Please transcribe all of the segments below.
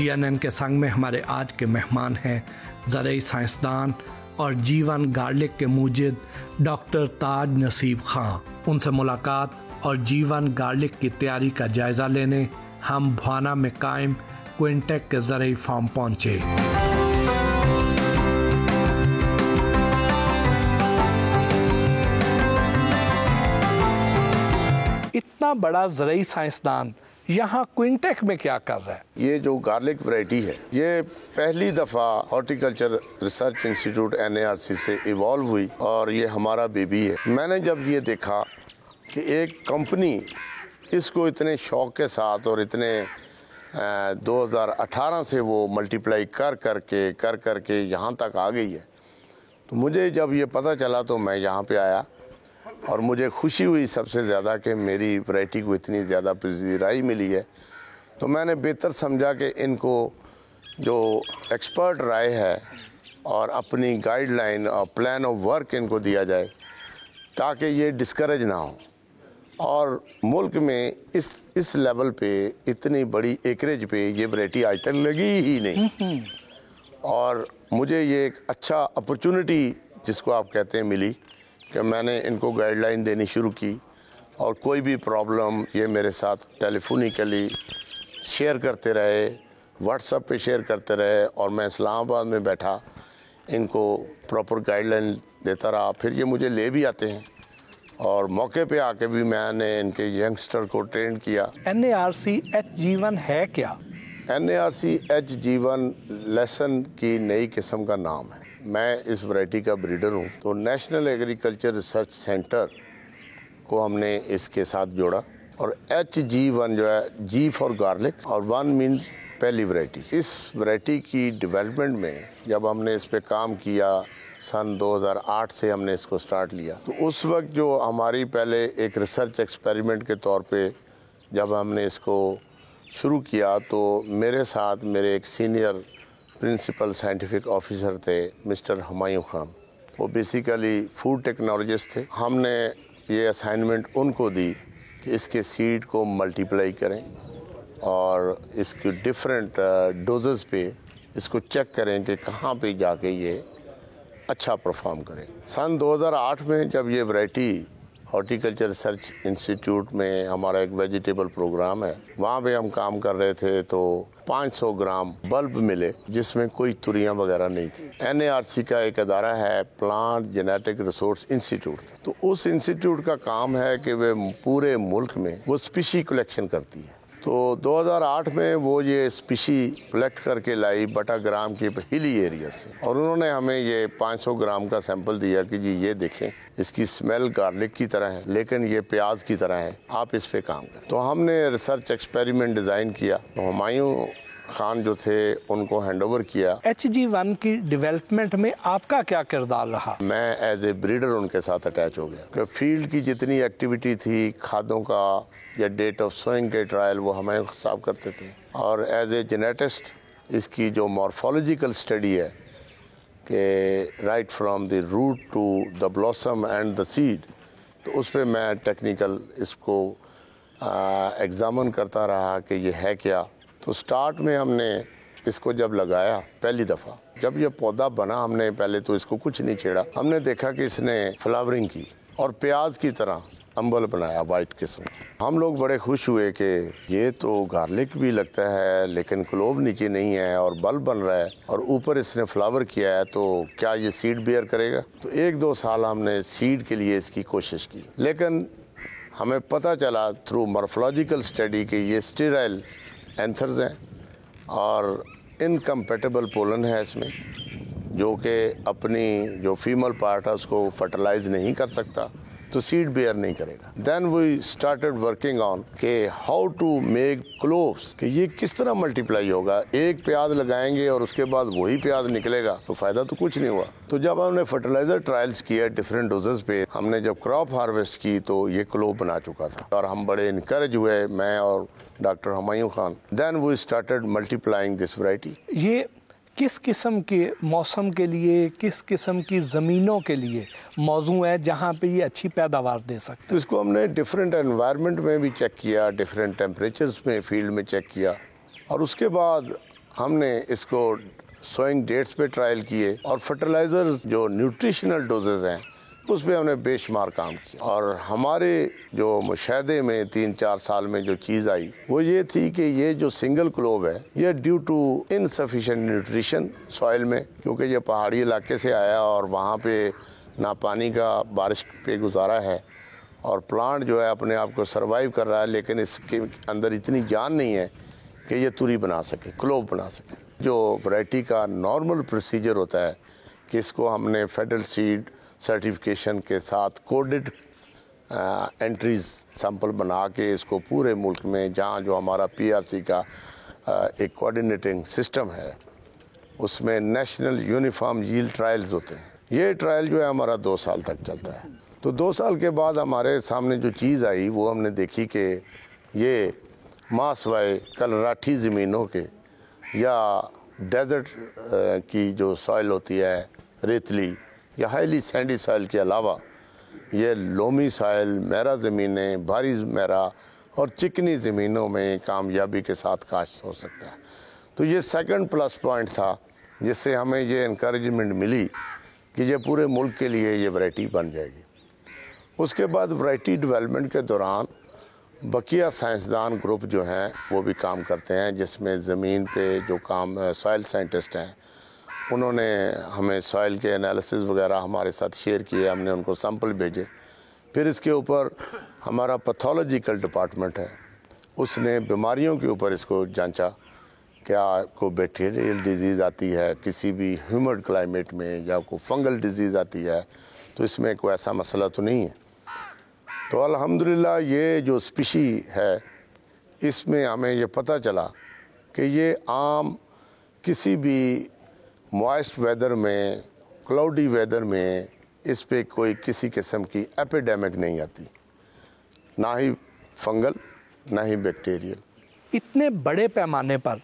CNN के संग में हमारे आज के मेहमान हैं ज़रई साइंसदान और जीवन गार्लिक के मूजिद डॉक्टर ताज नसीब खां। उनसे मुलाकात और जीवन गार्लिक की तैयारी का जायज़ा लेने हम भवाना में कायम क्विंटेक के ज़रई फार्म पहुँचे। इतना बड़ा ज़रई साइंसदान यहाँ क्विंटेक में क्या कर रहा है? ये जो गार्लिक वैरायटी है ये पहली दफ़ा हॉर्टिकल्चर रिसर्च इंस्टीट्यूट NARC से इवॉल्व हुई और ये हमारा बेबी है। मैंने जब ये देखा कि एक कंपनी इसको इतने शौक के साथ और इतने 2018 से वो मल्टीप्लाई कर करके यहाँ तक आ गई है, तो मुझे जब ये पता चला तो मैं यहाँ पे आया और मुझे खुशी हुई सबसे ज़्यादा कि मेरी वैरायटी को इतनी ज़्यादा पजीराई मिली है। तो मैंने बेहतर समझा कि इनको जो एक्सपर्ट राय है और अपनी गाइडलाइन और प्लान ऑफ वर्क इनको दिया जाए ताकि ये डिस्करेज ना हो। और मुल्क में इस लेवल पे इतनी बड़ी एकरेज पे ये वैरायटी आज तक लगी ही नहीं और मुझे ये एक अच्छा अपॉर्चुनिटी जिसको आप कहते हैं मिली कि मैंने इनको गाइडलाइन देनी शुरू की और कोई भी प्रॉब्लम ये मेरे साथ टेलीफोनिकली शेयर करते रहे, व्हाट्सएप पे शेयर करते रहे और मैं इस्लामाबाद में बैठा इनको प्रॉपर गाइडलाइन देता रहा। फिर ये मुझे ले भी आते हैं और मौके पे आके भी मैंने इनके यंगस्टर को ट्रेन किया। NARC H-जीवन है क्या? NARC H-जीवन लेसन की नई किस्म का नाम है। मैं इस वैरायटी का ब्रीडर हूँ, तो नेशनल एग्रीकल्चर रिसर्च सेंटर को हमने इसके साथ जोड़ा और H-G1 जो है G फॉर गार्लिक और 1 मीन पहली वैरायटी। इस वैरायटी की डेवलपमेंट में जब हमने इस पे काम किया सन 2008 से हमने इसको स्टार्ट लिया, तो उस वक्त जो हमारी पहले एक रिसर्च एक्सपेरिमेंट के तौर पे जब हमने इसको शुरू किया तो मेरे साथ मेरे एक सीनियर प्रिंसिपल साइंटिफिक ऑफिसर थे मिस्टर हुमायूं खान। वो बेसिकली फूड टेक्नोलॉजिस्ट थे। हमने ये असाइनमेंट उनको दी कि इसके सीड को मल्टीप्लाई करें और इसकी डिफरेंट डोजेस पे इसको चेक करें कि कहाँ पे जाके ये अच्छा परफॉर्म करें। सन 2008 में जब ये वैरायटी हॉर्टिकल्चर रिसर्च इंस्टीट्यूट में हमारा एक वेजिटेबल प्रोग्राम है, वहाँ पे हम काम कर रहे थे तो 500 ग्राम बल्ब मिले जिसमें कोई तुरियां वगैरह नहीं थी। NARC का एक अदारा है प्लांट जेनेटिक रिसोर्स इंस्टीट्यूट, तो उस इंस्टीट्यूट का काम है कि वे पूरे मुल्क में वो स्पीशी कलेक्शन करती है। तो 2008 में वो ये स्पीशी कलेक्ट करके लाई बटाग्राम के हिली एरिया से और उन्होंने हमें ये 500 ग्राम का सैंपल दिया कि जी ये देखें, इसकी स्मेल गार्लिक की तरह है लेकिन ये प्याज की तरह है, आप इस पे काम करें। तो हमने रिसर्च एक्सपेरिमेंट डिज़ाइन किया। तो हुमायूं खान जो थे उनको हैंडओवर किया। H-G1 की डेवलपमेंट में आपका क्या किरदार रहा? मैं एज ए ब्रीडर उनके साथ अटैच हो गया। फील्ड की जितनी एक्टिविटी थी, खादों का या डेट ऑफ सोइंग के ट्रायल, वो हमें साफ करते थे और एज ए जेनेटिस्ट इसकी जो मॉर्फोलॉजिकल स्टडी है कि right from the root to the blossom and the seed, तो उस पर मैं टेक्निकल इसको एग्जामिन करता रहा कि ये है क्या। तो स्टार्ट में हमने इसको जब लगाया पहली दफ़ा, जब ये पौधा बना, हमने पहले तो इसको कुछ नहीं छेड़ा। हमने देखा कि इसने फ्लावरिंग की और प्याज की तरह अम्बल बनाया वाइट किस्म। हम लोग बड़े खुश हुए कि ये तो गार्लिक भी लगता है लेकिन क्लोव नीचे नहीं है और बल्ब बन रहा है और ऊपर इसने फ्लावर किया है, तो क्या ये सीड बेयर करेगा? तो 1-2 साल हमने सीड के लिए इसकी कोशिश की, लेकिन हमें पता चला थ्रू मॉर्फोलॉजिकल स्टडी कि ये स्टेराइल एंथर्स हैं और इनकम्पेटेबल पोलन है इसमें, जो कि अपनी जो फीमेल पार्ट है उसको फर्टिलाइज नहीं कर सकता, तो सीड बेयर नहीं करेगा। Then we started working on के हाउ टू मेक क्लोव्स, कि ये किस तरह मल्टीप्लाई होगा। एक प्याज लगाएंगे और उसके बाद वही प्याज निकलेगा, तो फायदा तो कुछ नहीं हुआ। तो जब हमने फर्टिलाइजर ट्रायल्स किए डिफरेंट डोजेस पे, हमने जब क्रॉप हार्वेस्ट की तो ये क्लोव बना चुका था और हम बड़े इनकरेज हुए, मैं और doctor Humayun Khan. Then we started multiplying this variety. ये किस किस्म के मौसम के लिए, किस किस्म की ज़मीनों के लिए मौजू है जहाँ पे ये अच्छी पैदावार दे सकते हैं? तो इसको हमने डिफरेंट एनवायरनमेंट में भी चेक किया, डिफरेंट टेम्परेचर्स में फील्ड में चेक किया और उसके बाद हमने इसको सोइंग डेट्स पे ट्रायल किए और फर्टिलाइजर्स जो न्यूट्रिशनल डोजेज हैं उस पर हमने बेशुमार काम किया। और हमारे जो मुशाहदे में 3-4 साल में जो चीज़ आई वो ये थी कि ये जो सिंगल क्लोव है ये due to insufficient nutrition soil में, क्योंकि ये पहाड़ी इलाके से आया और वहाँ पे ना पानी का बारिश पे गुजारा है और प्लांट जो है अपने आप को सर्वाइव कर रहा है, लेकिन इसके अंदर इतनी जान नहीं है कि ये तुरी बना सके, क्लोव बना सके। जो वैरायटी का नॉर्मल प्रोसीजर होता है कि इसको हमने फेडरल सीड सर्टिफिकेशन के साथ कोडेड एंट्रीज सैंपल बना के इसको पूरे मुल्क में जहाँ जो हमारा पीआरसी का एक कोऑर्डिनेटिंग सिस्टम है उसमें नेशनल यूनिफॉर्म यील्ड ट्रायल्स होते हैं। ये ट्रायल जो है हमारा 2 साल तक चलता है। तो 2 साल के बाद हमारे सामने जो चीज़ आई वो हमने देखी कि ये मासवाए कलराठी ज़मीनों के या डेजर्ट की जो सॉइल होती है रेतली या हाईली सैंडी सॉइल के अलावा ये लोमी सॉइल, मेरा ज़मीनें, भारी मेरा और चिकनी ज़मीनों में कामयाबी के साथ काश्त हो सकता है। तो ये सेकंड प्लस पॉइंट था जिससे हमें ये इनकरेजमेंट मिली कि ये पूरे मुल्क के लिए ये वैरायटी बन जाएगी। उसके बाद वैरायटी डेवलपमेंट के दौरान बकिया साइंसदान ग्रुप जो हैं वो भी काम करते हैं, जिसमें ज़मीन पे जो काम सॉइल साइंटिस्ट हैं उन्होंने हमें सॉइल के एनालिसिस वगैरह हमारे साथ शेयर किए, हमने उनको सैंपल भेजे। फिर इसके ऊपर हमारा पैथोलॉजिकल डिपार्टमेंट है, उसने बीमारियों के ऊपर इसको जांचा, क्या कोई बैक्टीरियल डिजीज़ आती है किसी भी ह्यूमिड क्लाइमेट में या कोई फंगल डिजीज़ आती है, तो इसमें कोई ऐसा मसला तो नहीं है। तो अल्हम्दुलिल्लाह ये जो स्पीशी है इसमें हमें ये पता चला कि ये आम किसी भी मॉइस्ट वेदर में, क्लाउडी वेदर में इस पे कोई किसी किस्म की एपिडेमिक नहीं आती, ना ही फंगल ना ही बैक्टीरियल। इतने बड़े पैमाने पर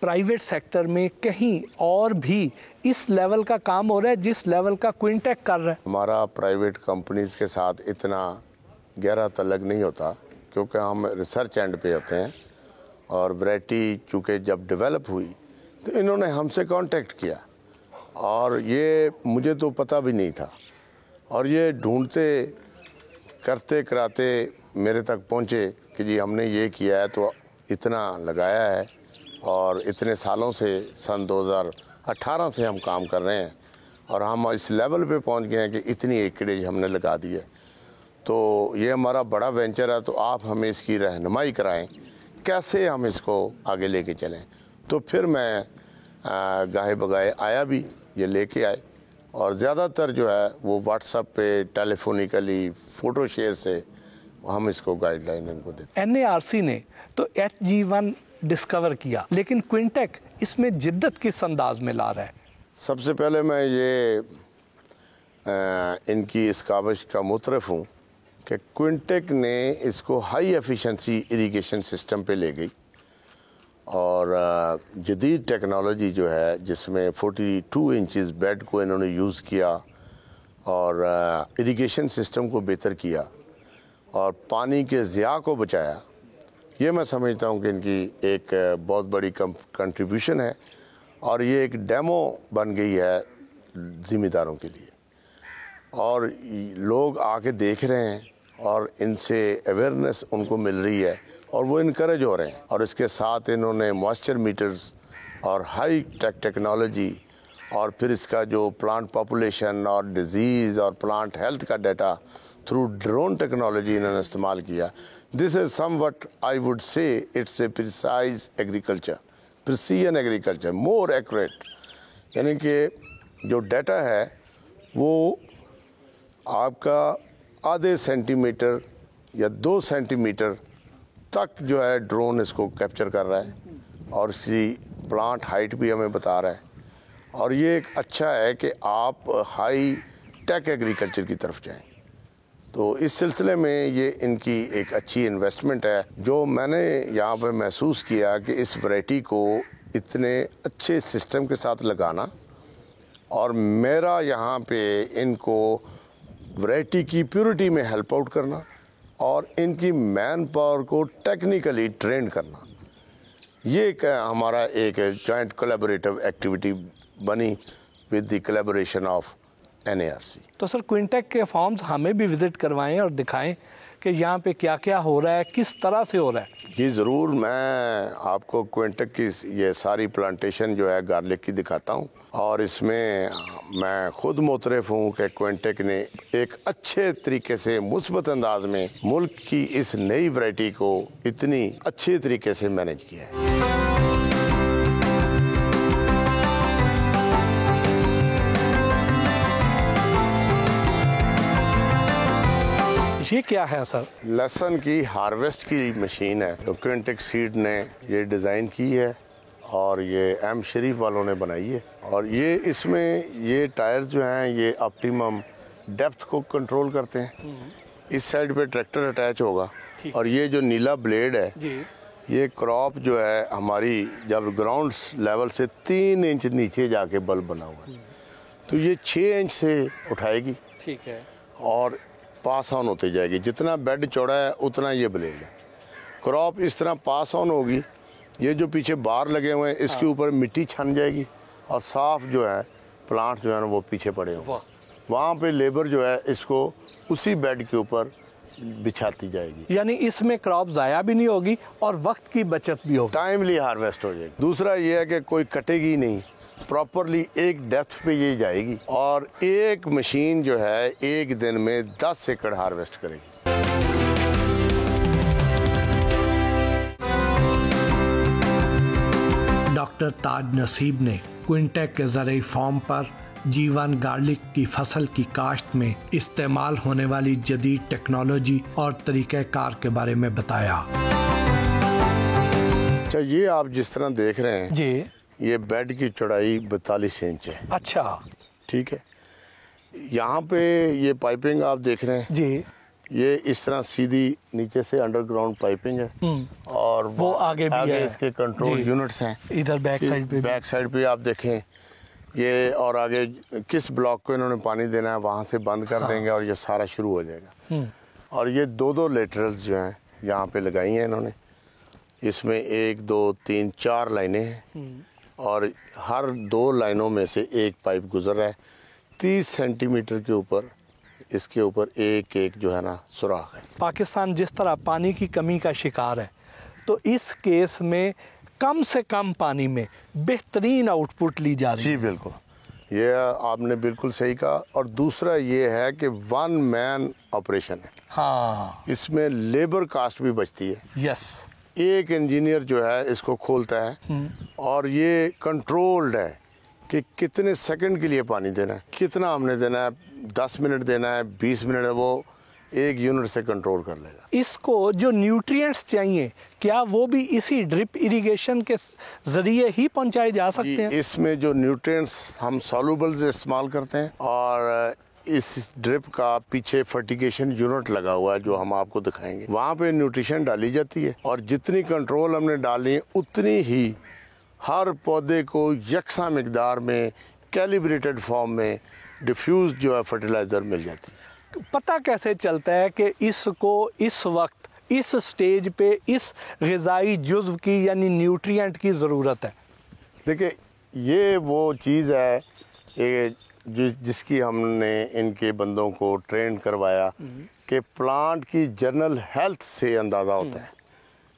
प्राइवेट सेक्टर में कहीं और भी इस लेवल का काम हो रहा है जिस लेवल का क्विंटेक कर रहा है? हमारा प्राइवेट कंपनीज के साथ इतना गहरा तल्लक नहीं होता क्योंकि हम रिसर्च एंड पे होते हैं और वैरायटी चूँकि जब डेवलप हुई तो इन्होंने हमसे कांटेक्ट किया और ये मुझे तो पता भी नहीं था और ये ढूंढते करते कराते मेरे तक पहुँचे कि जी हमने ये किया है तो इतना लगाया है और इतने सालों से सन 2018 से हम काम कर रहे हैं और हम इस लेवल पे पहुंच गए हैं कि इतनी एकड़ेज हमने लगा दी है। तो ये हमारा बड़ा वेंचर है, तो आप हमें इसकी रहनुमाई कराएं कैसे हम इसको आगे लेके चलें। तो फिर मैं गाहे बगाए आया भी, ये लेके आए और ज़्यादातर जो है वो व्हाट्सएप पे टेलीफोनिकली फ़ोटो शेयर से हम इसको गाइडलाइन इनको देते। NARC ने तो HG1 डिस्कवर किया, लेकिन क्विंटेक इसमें जिद्दत किस अंदाज में ला रहा है? सबसे पहले मैं ये इनकी इस काविश का मुतरफ हूँ कि क्विंटेक ने इसको हाई एफिशिएंसी इरिगेशन सिस्टम पे ले गई और जदीद टेक्नोलॉजी जो है जिसमें 42 इंचेस बेड को इन्होंने यूज़ किया और इरिगेशन सिस्टम को बेहतर किया और पानी के ज़िया को बचाया। ये मैं समझता हूँ कि इनकी एक बहुत बड़ी कंट्रीब्यूशन है और ये एक डेमो बन गई है ज़िम्मेदारों के लिए और लोग आके देख रहे हैं और इनसे अवेयरनेस उनको मिल रही है और वो इनकरेज हो रहे हैं। और इसके साथ इन्होंने मॉइस्चर मीटर्स और हाई टेक्नोलॉजी और फिर इसका जो प्लांट पॉपुलेशन और डिजीज़ और प्लांट हेल्थ का डाटा थ्रू ड्रोन टेक्नोलॉजी इन्होंने इस्तेमाल किया। This is somewhat I would say it's a precise agriculture, precision agriculture, more accurate. यानी कि जो डाटा है वो आपका आधे सेंटीमीटर या 2 सेंटीमीटर तक जो है ड्रोन इसको कैप्चर कर रहा है और इसकी प्लांट हाइट भी हमें बता रहा है। और ये एक अच्छा है कि आप हाई टेक एग्रीकल्चर की तरफ जाएं। तो इस सिलसिले में ये इनकी एक अच्छी इन्वेस्टमेंट है जो मैंने यहाँ पे महसूस किया कि इस वैरायटी को इतने अच्छे सिस्टम के साथ लगाना और मेरा यहाँ पे इनको वैरायटी की प्योरिटी में हेल्प आउट करना और इनकी मैन पावर को टेक्निकली ट्रेन करना, ये हमारा एक जॉइंट कोलैबोरेटिव एक्टिविटी बनी with the collaboration of NARC। तो सर क्विंटेक के फार्म्स हमें भी विजिट करवाएं और दिखाएं कि यहाँ पे क्या क्या हो रहा है, किस तरह से हो रहा है। जी ज़रूर, मैं आपको क्विंटेक की ये सारी प्लांटेशन जो है गार्लिक की दिखाता हूँ, और इसमें मैं खुद मोतरफ हूँ कि क्विंटेक ने एक अच्छे तरीके से मुस्बत अंदाज में मुल्क की इस नई वैरायटी को इतनी अच्छे तरीके से मैनेज किया है। ये क्या है सर? लहसुन की हार्वेस्ट की मशीन है तो क्विंटेक सीड ने ये डिज़ाइन की है, और ये M शरीफ वालों ने बनाई है। और ये इसमें ये टायर जो हैं ये ऑप्टिमम डेप्थ को कंट्रोल करते हैं। इस साइड पे ट्रैक्टर अटैच होगा, और ये जो नीला ब्लेड है ये क्रॉप जो है हमारी जब ग्राउंड लेवल से 3 इंच नीचे जाके बल्ब बना हुआ है, तो ये 6 इंच से उठाएगी। ठीक है। और पास ऑन होती जाएगी, जितना बेड चौड़ा है उतना ये ब्लेड है। क्रॉप इस तरह पास ऑन होगी, ये जो पीछे बार लगे हुए हैं इसके ऊपर मिट्टी छन जाएगी, और साफ जो है प्लांट जो है ना वो पीछे पड़े हुए, वहाँ पे लेबर जो है इसको उसी बेड के ऊपर बिछाती जाएगी। यानी इसमें क्रॉप ज़ाया भी नहीं होगी और वक्त की बचत भी होगी, टाइमली हार्वेस्ट हो जाएगी। दूसरा ये है कि कोई कटेगी नहीं, प्रॉपरली एक डेप्थ पे ये जाएगी, और एक मशीन जो है एक दिन में 10 एकड़ हार्वेस्ट करेगी। डॉक्टर ताज नसीब ने क्विंटेक के ज़रिए फार्म पर जीवन गार्लिक की फसल की काश्त में इस्तेमाल होने वाली जदीद टेक्नोलॉजी और तरीक़ेकार के बारे में बताया। अच्छा, ये आप जिस तरह देख रहे हैं जी, ये बेड की चौड़ाई 42 इंच है। अच्छा, ठीक है। यहाँ पे ये पाइपिंग आप देख रहे हैं जी, ये इस तरह सीधी नीचे से अंडरग्राउंड पाइपिंग है, और वो आगे भी है, इसके कंट्रोल यूनिट्स हैं। इधर बैक साइड पे आप देखें ये, और आगे किस ब्लॉक को इन्होंने पानी देना है वहाँ से बंद कर देंगे और ये सारा शुरू हो जाएगा। और ये 2-2 लेटरल्स जो हैं यहाँ पे लगाई हैं इन्होंने, इसमें 1 2 3 4 लाइनें हैं, और हर 2 लाइनों में से एक पाइप गुजर रहा है। 30 सेंटीमीटर के ऊपर इसके ऊपर एक जो है ना सुराख है। पाकिस्तान जिस तरह पानी की कमी का शिकार है, तो इस केस में कम से कम पानी में बेहतरीन आउटपुट ली जा रही है। जी बिल्कुल, ये आपने बिल्कुल सही कहा। और दूसरा ये है कि 1 मैन ऑपरेशन है। हाँ, इसमें लेबर कास्ट भी बचती है। यस, एक इंजीनियर जो है इसको खोलता है, और ये कंट्रोल्ड है कि कितने सेकंड के लिए पानी देना है, कितना हमने देना है, 10 मिनट देना है, 20 मिनट, वो एक यूनिट से कंट्रोल कर लेगा। इसको जो न्यूट्रिएंट्स चाहिए क्या वो भी इसी ड्रिप इरिगेशन के जरिए ही पहुंचाए जा सकते हैं? इसमें जो न्यूट्रिएंट्स हम सॉल्युबल्स इस्तेमाल करते हैं, और इस ड्रिप का पीछे फर्टिगेशन यूनिट लगा हुआ है जो हम आपको दिखाएंगे। वहाँ पे न्यूट्रिशन डाली जाती है, और जितनी कंट्रोल हमने डालनी है उतनी ही हर पौधे को यकसा मिकदार में कैलिब्रेटेड फॉर्म में डिफ्यूज जो है फर्टिलाइज़र मिल जाती है। पता कैसे चलता है कि इसको इस वक्त इस स्टेज पे इस ग़िज़ाई जुज़्व की यानी न्यूट्रिएंट की ज़रूरत है? देखिए, ये वो चीज़ है जिसकी हमने इनके बंदों को ट्रेन करवाया कि प्लांट की जनरल हेल्थ से अंदाज़ा होता है।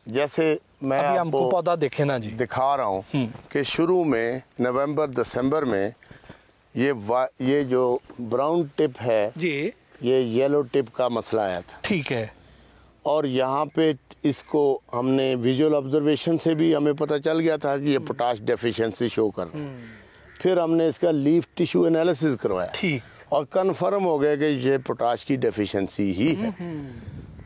जैसे मैं अभी हमको पौधा देखे ना जी, दिखा रहा हूँ कि शुरू में नवंबर दिसंबर में ये जो ब्राउन टिप है जी, ये येलो टिप का मसला आया था। ठीक है। और यहाँ पे इसको हमने विजुअल ऑब्जर्वेशन से भी हमें पता चल गया था कि ये पोटाश डेफिशिएंसी शो कर रहा है। फिर हमने इसका लीफ टिश्यू एनालिसिस करवाया, ठीक, और कंफर्म हो गया कि ये पोटाश की डेफिशिएंसी ही है।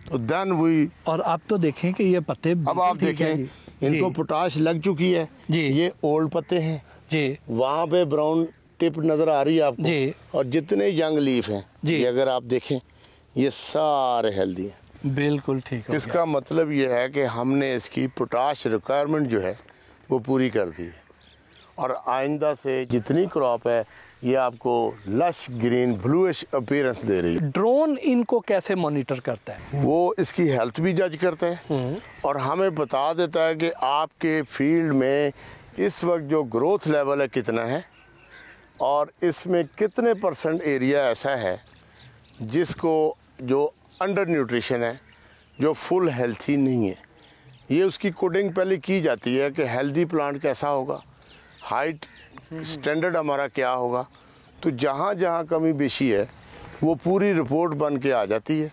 तो देन हुई, और आप तो देखें कि ये पत्ते, अब आप देखें इनको पोटाश लग चुकी है जी, ये ओल्ड पत्ते हैं जी, वहाँ पे ब्राउन टिप नजर आ रही है आपको जी, और जितने यंग लीफ हैं ये अगर आप देखें ये सारे हेल्दी हैं। बिल्कुल ठीक है। इसका मतलब ये है कि हमने इसकी पोटाश रिक्वायरमेंट जो है वो पूरी कर दी है, और आइंदा से जितनी क्रॉप है ये आपको लश ग्रीन ब्लूइश अपीयरेंस दे रही है। ड्रोन इनको कैसे मॉनिटर करता है? वो इसकी हेल्थ भी जज करता है और हमें बता देता है कि आपके फील्ड में इस वक्त जो ग्रोथ लेवल है कितना है और इसमें कितने % एरिया ऐसा है जिसको जो अंडर न्यूट्रिशन है, जो फुल हेल्थी नहीं है। ये उसकी कोडिंग पहले की जाती है कि हेल्दी प्लांट कैसा होगा, हाइट स्टैंडर्ड हमारा क्या होगा। तो जहाँ जहाँ कमी बेशी है वो पूरी रिपोर्ट बन के आ जाती है,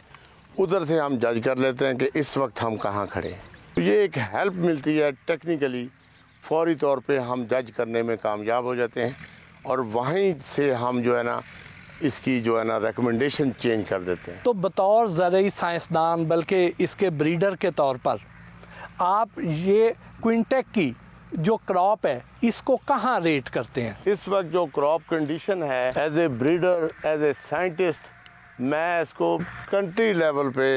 उधर से हम जज कर लेते हैं कि इस वक्त हम कहाँ खड़े हैं। तो ये एक हेल्प मिलती है टेक्निकली, फौरी तौर पे हम जज करने में कामयाब हो जाते हैं और वहीं से हम जो है ना इसकी जो है ना रिकमेंडेशन चेंज कर देते हैं। तो बतौर ज़रूरी साइंसदान बल्कि इसके ब्रीडर के तौर पर आप ये क्विंटेक की जो क्रॉप है इसको कहाँ रेट करते हैं? इस वक्त जो क्रॉप कंडीशन है, as a breeder, as a scientist, मैं इसको कंट्री लेवल पे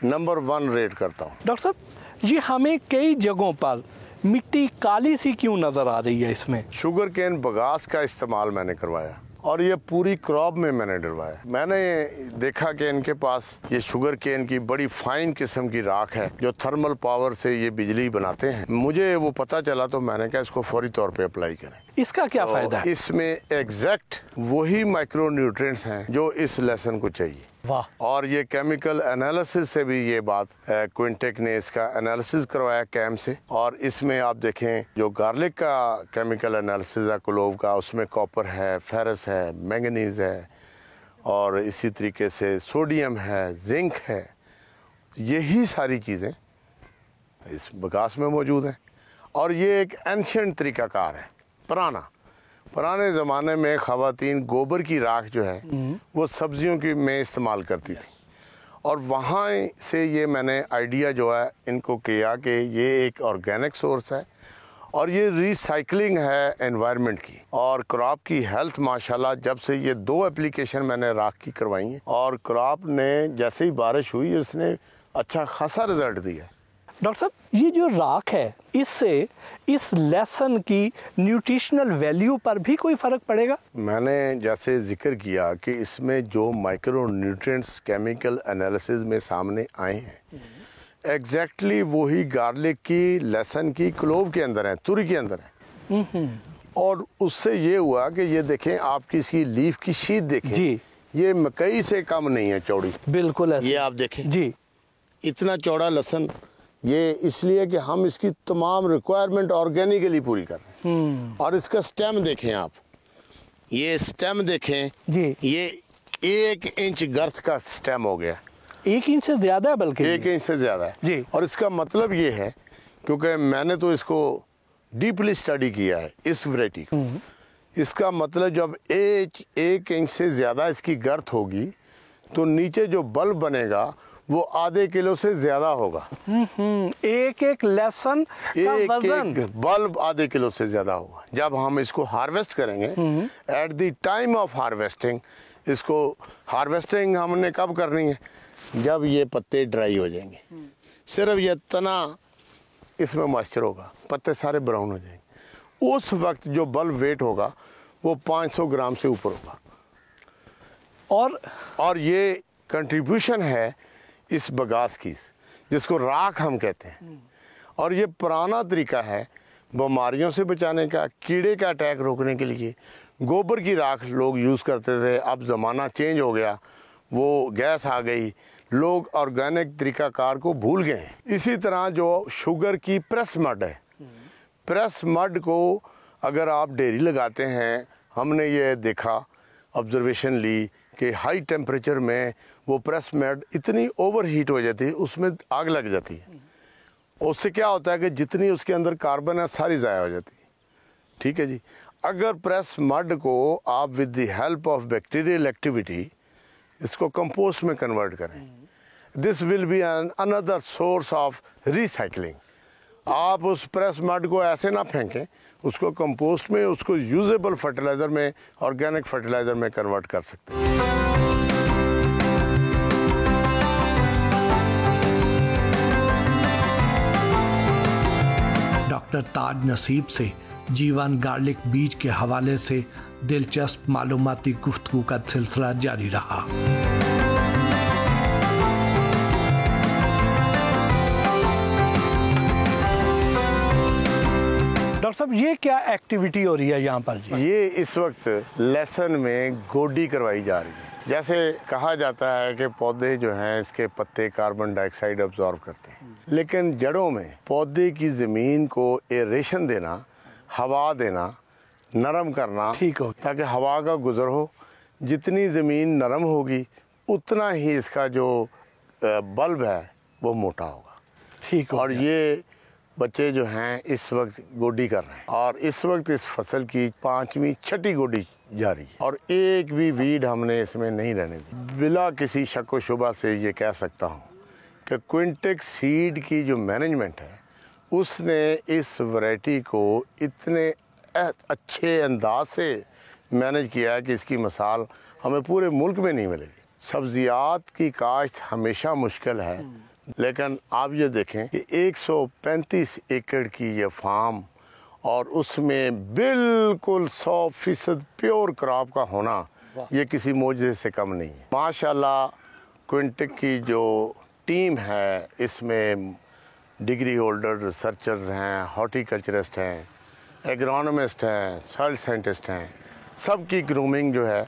नंबर 1 रेट करता हूँ। डॉक्टर साहब, ये हमें कई जगहों पर मिट्टी काली सी क्यों नज़र आ रही है? इसमें शुगर केन बगास का इस्तेमाल मैंने करवाया और ये पूरी क्रॉप में मैंने डलवाया। मैंने देखा कि इनके पास ये शुगर केन की बड़ी फाइन किस्म की राख है जो थर्मल पावर से ये बिजली बनाते हैं। मुझे वो पता चला तो मैंने कहा इसको फौरी तौर पे अप्लाई करें। इसका क्या फायदा है? इसमें एग्जैक्ट वही माइक्रो न्यूट्रिएंट्स हैं जो इस लेसन को चाहिए। वाह। और ये केमिकल एनालिसिस से भी ये बात क्विंटेक ने इसका एनालिसिस करवाया कैम से। और इसमें आप देखें जो गार्लिक का केमिकल एनालिसिस है क्लोव का, उसमें कॉपर है, फेरस है, मैंगनीज है और इसी तरीके से सोडियम है, जिंक है। यही सारी चीज़ें इस बगास में मौजूद हैं और ये एक एंशिएंट तरीकाकार है, पुराने ज़माने में ख़वातीन गोबर की राख जो है वो सब्जियों की में इस्तेमाल करती थी और वहाँ से ये मैंने आइडिया जो है इनको किया कि ये एक ऑर्गेनिक सोर्स है और ये रिसाइकलिंग है एनवायरनमेंट की और क्रॉप की हेल्थ माशाल्लाह। जब से ये 2 एप्लीकेशन मैंने राख की करवाई हैं और क्रॉप ने जैसे ही बारिश हुई इसने अच्छा खासा रिजल्ट दिया। डॉक्टर साहब, ये जो राख है इससे इस लेसन की न्यूट्रिशनल वैल्यू पर भी कोई फ़र्क पड़ेगा? मैंने जैसे जिक्र किया कि इसमें जो माइक्रो न्यूट्रिएंट्स केमिकल एनालिसिस में सामने आए हैं एग्जैक्टली वही गार्लिक की, लहसुन की, क्लोव के अंदर है, तुरी के अंदर है। और उससे ये हुआ कि ये देखें आपकी इसकी लीफ की शीट देखें जी, ये मकई से कम नहीं है चौड़ी। बिल्कुल ऐसे। ये आप देखें जी, इतना चौड़ा लहसुन, ये इसलिए कि हम इसकी तमाम रिक्वायरमेंट ऑर्गेनिकली पूरी कर रहे हैं। और इसका स्टेम देखें आप, ये स्टेम देखें जी, ये 1 इंच गर्थ का स्टेम हो गया। 1 इंच से ज्यादा है, बल्कि 1 इंच से ज्यादा है जी। और इसका मतलब ये है, क्योंकि मैंने तो इसको डीपली स्टडी किया है इस वैरायटी को, इसका मतलब जब 1 इंच से ज्यादा इसकी गर्थ होगी तो नीचे जो बल्ब बनेगा वो आधे किलो से ज्यादा होगा। एक लहसुन का वजन, एक बल्ब आधे किलो से ज्यादा होगा। जब हम इसको हार्वेस्ट करेंगे, at the time of harvesting, इसको हार्वेस्टिंग हमने कब करनी है? जब ये पत्ते ड्राई हो जाएंगे, सिर्फ ये तना इसमें मॉइस्चर होगा, पत्ते सारे ब्राउन हो जाएंगे। उस वक्त जो बल्ब वेट होगा वो 500 ग्राम से ऊपर होगा। और ये कंट्रीब्यूशन है इस बगास की, जिसको राख हम कहते हैं। और ये पुराना तरीका है बीमारियों से बचाने का, कीड़े का अटैक रोकने के लिए। गोबर की राख लोग यूज़ करते थे, अब ज़माना चेंज हो गया, वो गैस आ गई, लोग ऑर्गेनिक तरीकाकार को भूल गए हैं। इसी तरह जो शुगर की प्रेस मड है, प्रेस मड को अगर आप डेयरी लगाते हैं, हमने ये देखा, ऑब्जर्वेशन ली कि हाई टेम्परेचर में वो प्रेस मड इतनी ओवर हीट हो जाती है, उसमें आग लग जाती है। उससे क्या होता है कि जितनी उसके अंदर कार्बन है सारी ज़ाया हो जाती है। ठीक है जी। अगर प्रेस मड को आप with the help of bacterial activity इसको कंपोस्ट में कन्वर्ट करें, this will be another source of recycling. आप उस प्रेस मड को ऐसे ना फेंकें, उसको कंपोस्ट में, उसको यूजेबल फर्टिलाइज़र में, ऑर्गेनिक फर्टिलाइज़र में कन्वर्ट कर सकते हैं। डॉक्टर ताज नसीब से जीवन गार्लिक बीज के हवाले से दिलचस्प मालूमाती गुफ्तगू का सिलसिला जारी रहा। डॉक्टर साहब, ये क्या एक्टिविटी हो रही है यहाँ पर जी? ये इस वक्त लेसन में गोडी करवाई जा रही है। जैसे कहा जाता है कि पौधे जो हैं इसके पत्ते कार्बन डाइऑक्साइड अब्जॉर्ब करते हैं, लेकिन जड़ों में पौधे की ज़मीन को एरेशन देना, हवा देना, नरम करना, ठीक हो, ताकि हवा का गुजर हो। जितनी ज़मीन नरम होगी उतना ही इसका जो बल्ब है वो मोटा होगा। ठीक हो। और ये बच्चे जो हैं इस वक्त गोडी कर रहे हैं और इस वक्त इस फसल की 5वीं 6ठी गोडी जारी है और एक भी वीड हमने इसमें नहीं रहने दी। बिला किसी शक व शुबा से ये कह सकता हूँ कि क्विंटेक्स सीड की जो मैनेजमेंट है उसने इस वैरायटी को इतने अच्छे अंदाज से मैनेज किया है कि इसकी मिसाल हमें पूरे मुल्क में नहीं मिलेगी। सब्जियात की काश्त हमेशा मुश्किल है, लेकिन आप ये देखें कि 135 एकड़ की ये फार्म और उसमें बिल्कुल 100% प्योर क्रॉप का होना ये किसी मौजज़े से कम नहीं है। माशाल्लाह क्विंटेक की जो टीम है इसमें डिग्री होल्डर रिसर्चर्स हैं, हॉर्टिकल्चरिस्ट हैं, एग्रोनॉमिस्ट हैं, सॉइल साइंटिस्ट हैं, सबकी ग्रूमिंग जो है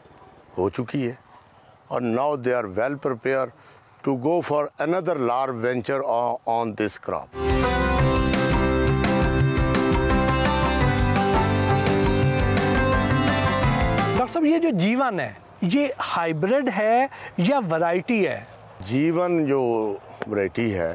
हो चुकी है और now they are well prepare to go for another large venture on this crop. Doctor साहब, ये जो जीवन है ये हाइब्रिड है या वैरायटी है? जीवन जो वैरायटी है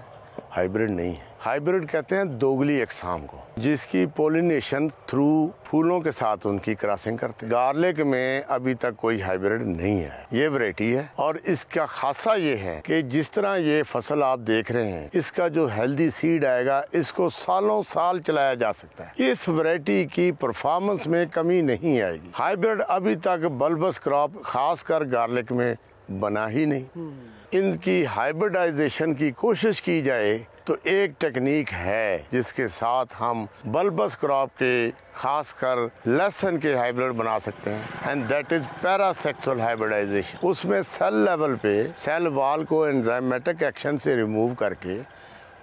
हाइब्रिड नहीं है। हाइब्रिड कहते हैं दोगली अक़साम को, जिसकी पोलिनेशन थ्रू फूलों के साथ उनकी क्रॉसिंग करते हैं। गार्लिक में अभी तक कोई हाइब्रिड नहीं है, ये वैरायटी है। और इसका खासा ये है कि जिस तरह ये फसल आप देख रहे हैं इसका जो हेल्दी सीड आएगा इसको सालों साल चलाया जा सकता है। इस वैरायटी की परफॉर्मेंस में कमी नहीं आएगी। हाइब्रिड अभी तक बल्बस क्रॉप खासकर गार्लिक में बना ही नहीं। इनकी हाइब्रिडाइजेशन की कोशिश की जाए तो एक टेक्निक है जिसके साथ हम बल्बस क्रॉप के खासकर लहसुन के हाइब्रिड बना सकते हैं, and that is parasexual hybridisation. उसमें सेल लेवल पे सेल वॉल को एंजाइमेटिक एक्शन से रिमूव करके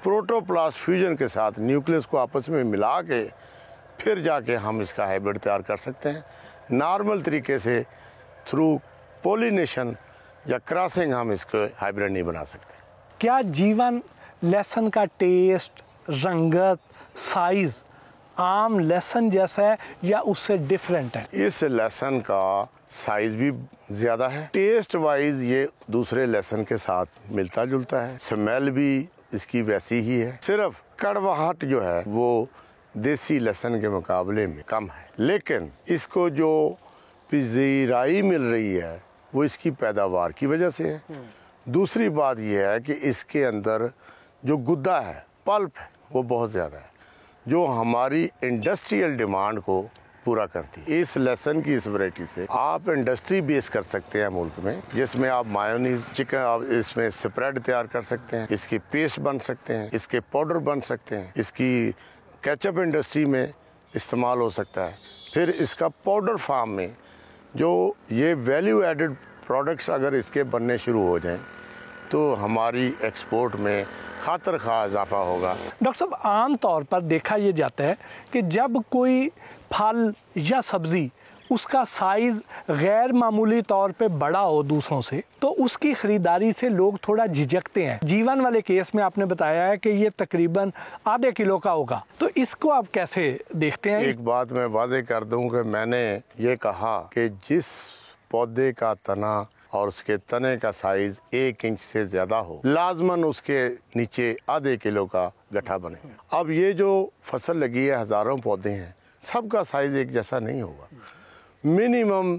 प्रोटोप्लास्ट फ्यूजन के साथ न्यूक्लियस को आपस में मिला के फिर जाके हम इसका हाइब्रिड तैयार कर सकते हैं। नॉर्मल तरीके से थ्रू पोलिनेशन या क्रॉसिंग हम इसको हाइब्रिड नहीं बना सकते। क्या जीवन लहसुन का टेस्ट, रंगत, साइज आम लहसुन जैसा है या उससे डिफरेंट है? इस लहसुन का साइज भी ज्यादा है, टेस्ट वाइज ये दूसरे लहसुन के साथ मिलता जुलता है, स्मेल भी इसकी वैसी ही है। सिर्फ कड़वाहट जो है वो देसी लहसुन के मुकाबले में कम है, लेकिन इसको जो पजीराई मिल रही है वो इसकी पैदावार की वजह से है। दूसरी बात यह है कि इसके अंदर जो गुद्दा है, पल्प है, वो बहुत ज़्यादा है जो हमारी इंडस्ट्रियल डिमांड को पूरा करती है। इस लहसुन की इस वैरायटी से आप इंडस्ट्री बेस कर सकते हैं मुल्क में, जिसमें आप मायोनीज, चिकन, आप इसमें स्प्रेड तैयार कर सकते हैं, इसकी पेस्ट बन सकते हैं, इसके पाउडर बन सकते हैं, इसकी केचप इंडस्ट्री में इस्तेमाल हो सकता है। फिर इसका पाउडर फार्म में जो ये वैल्यू एडेड प्रोडक्ट्स अगर इसके बनने शुरू हो जाएं तो हमारी एक्सपोर्ट में खातर खा इजाफा होगा। डॉक्टर साहब, आम तौर पर देखा ये जाता है कि जब कोई फल या सब्ज़ी उसका साइज़ गैर मामूली तौर पे बड़ा हो दूसरों से, तो उसकी ख़रीदारी से लोग थोड़ा झिझकते हैं। जीवन वाले केस में आपने बताया है कि ये तकरीबन आधे किलो का होगा, तो इसको आप कैसे देखते हैं? एक बात मैं वादे कर दूं कि मैंने ये कहा कि जिस पौधे का तना और उसके तने का साइज 1 इंच से ज़्यादा हो, लाजमन उसके नीचे आधे किलो का गट्ठा बने। अब ये जो फसल लगी है, हज़ारों पौधे हैं, सबका साइज़ एक जैसा नहीं होगा। मिनिमम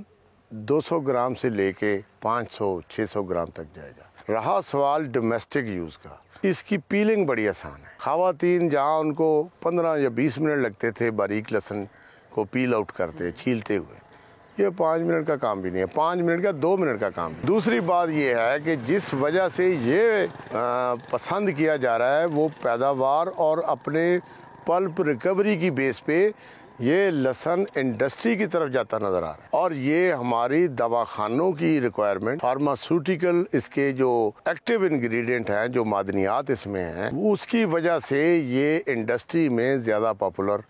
200 ग्राम से लेके 500-600 ग्राम तक जाएगा। रहा सवाल डोमेस्टिक यूज़ का, इसकी पीलिंग बड़ी आसान है। ख़वातीन जहाँ उनको 15 या 20 मिनट लगते थे बारीक लहसुन को पील आउट करते छीलते हुए, ये 5 मिनट का काम भी नहीं है, 5 मिनट का 2 मिनट का काम। दूसरी बात ये है कि जिस वजह से ये पसंद किया जा रहा है वो पैदावार और अपने पल्प रिकवरी की बेस पे ये लहसुन इंडस्ट्री की तरफ जाता नजर आ रहा है और ये हमारी दवाखानों की रिक्वायरमेंट, फार्मास्यूटिकल, इसके जो एक्टिव इंग्रेडिएंट हैं, जो मादनियात इसमें हैं, उसकी वजह से ये इंडस्ट्री में ज़्यादा पॉपुलर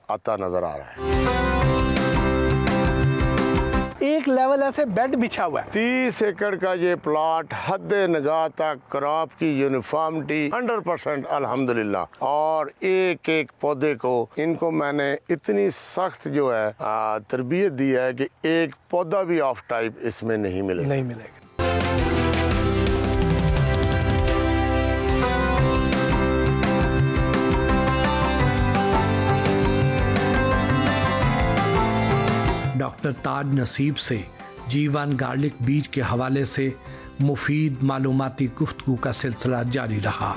आता नजर आ रहा है। एक लेवल ऐसे बेड बिछा हुआ है। 30 एकड़ का ये प्लॉट हद निगाह तक क्रॉप की यूनिफॉर्मिटी 100% अल्हम्दुलिल्लाह। और एक एक पौधे को इनको मैंने इतनी सख्त जो है तरबियत दी है कि एक पौधा भी ऑफ टाइप इसमें नहीं मिलेगा। डॉक्टर ताज नसीब से जीवन गार्लिक बीज के हवाले से मुफीद मालूमाती गुफ्तगू का सिलसिला जारी रहा।